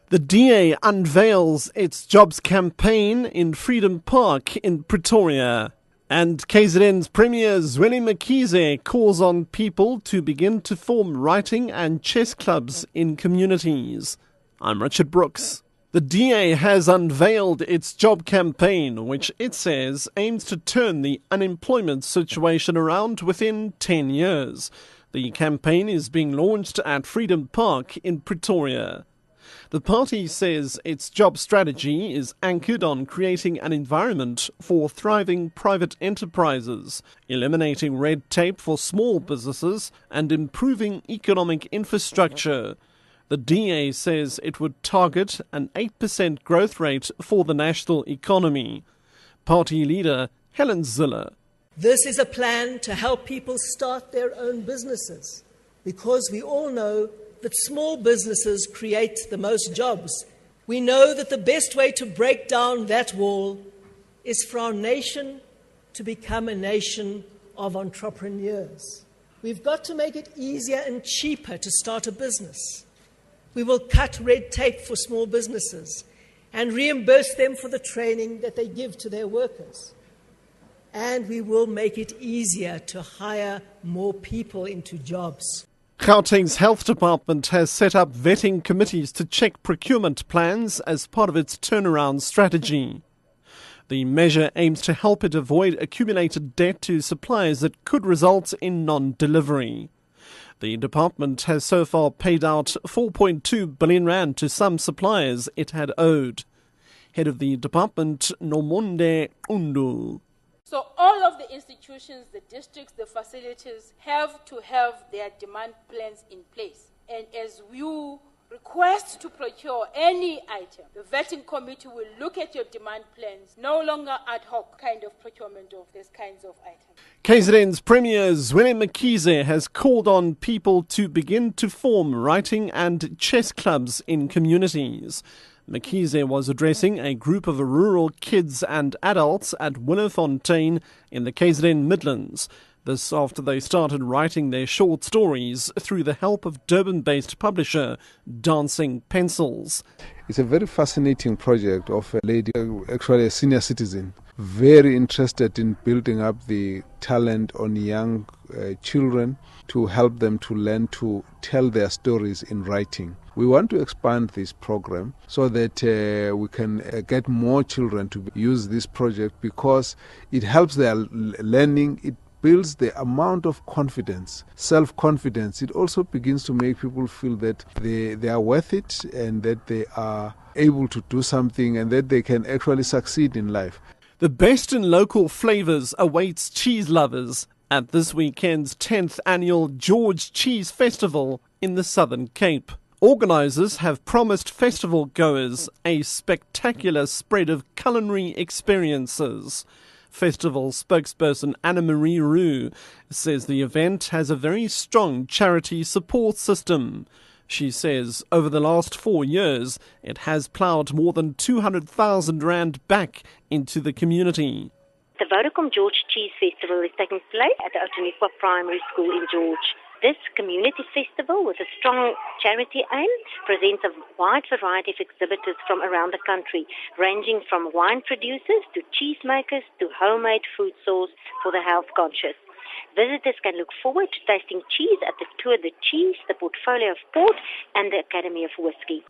The DA unveils its jobs campaign in Freedom Park in Pretoria. And KZN's Premier Zweli Mkhize calls on people to begin to form writing and chess clubs in communities. I'm Richard Brooks. The DA has unveiled its job campaign, which it says aims to turn the unemployment situation around within 10 years. The campaign is being launched at Freedom Park in Pretoria. The party says its job strategy is anchored on creating an environment for thriving private enterprises, eliminating red tape for small businesses, and improving economic infrastructure. The DA says it would target an 8% growth rate for the national economy. Party leader Helen Zille. This is a plan to help people start their own businesses, because we all know that small businesses create the most jobs. We know that the best way to break down that wall is for our nation to become a nation of entrepreneurs. We've got to make it easier and cheaper to start a business. We will cut red tape for small businesses and reimburse them for the training that they give to their workers. And we will make it easier to hire more people into jobs. Gauteng's Health Department has set up vetting committees to check procurement plans as part of its turnaround strategy. The measure aims to help it avoid accumulated debt to suppliers that could result in non-delivery. The department has so far paid out 4.2 billion rand to some suppliers it had owed. Head of the department, Nomonde Undu. So all of the institutions, the districts, the facilities have to have their demand plans in place. And as you request to procure any item, the vetting committee will look at your demand plans, no longer ad hoc kind of procurement of these kinds of items. KZN's Premier Zweli Mkhize has called on people to begin to form writing and chess clubs in communities. Mkhize was addressing a group of rural kids and adults at Willowfontein in the KZN Midlands. This after they started writing their short stories through the help of Durban-based publisher Dancing Pencils. It's a very fascinating project of a lady, actually a senior citizen, very interested in building up the talent on young children to help them to learn to tell their stories in writing. We want to expand this program so that we can get more children to use this project, because it helps their learning. It builds the amount of confidence, self-confidence. It also begins to make people feel that they are worth it and that they are able to do something and that they can actually succeed in life. The best in local flavours awaits cheese lovers at this weekend's 10th annual George Cheese Festival in the Southern Cape. Organisers have promised festival goers a spectacular spread of culinary experiences. Festival spokesperson Anna-Marie Roux says the event has a very strong charity support system. She says over the last 4 years, it has ploughed more than 200,000 rand back into the community. The Vodacom George Cheese Festival is taking place at the Outeniqua Primary School in George. This community festival, with a strong charity aim, presents a wide variety of exhibitors from around the country, ranging from wine producers to cheesemakers to homemade food sourced for the health conscious. Visitors can look forward to tasting cheese at the Tour de Cheese, the Portfolio of Port, and the Academy of Whisky.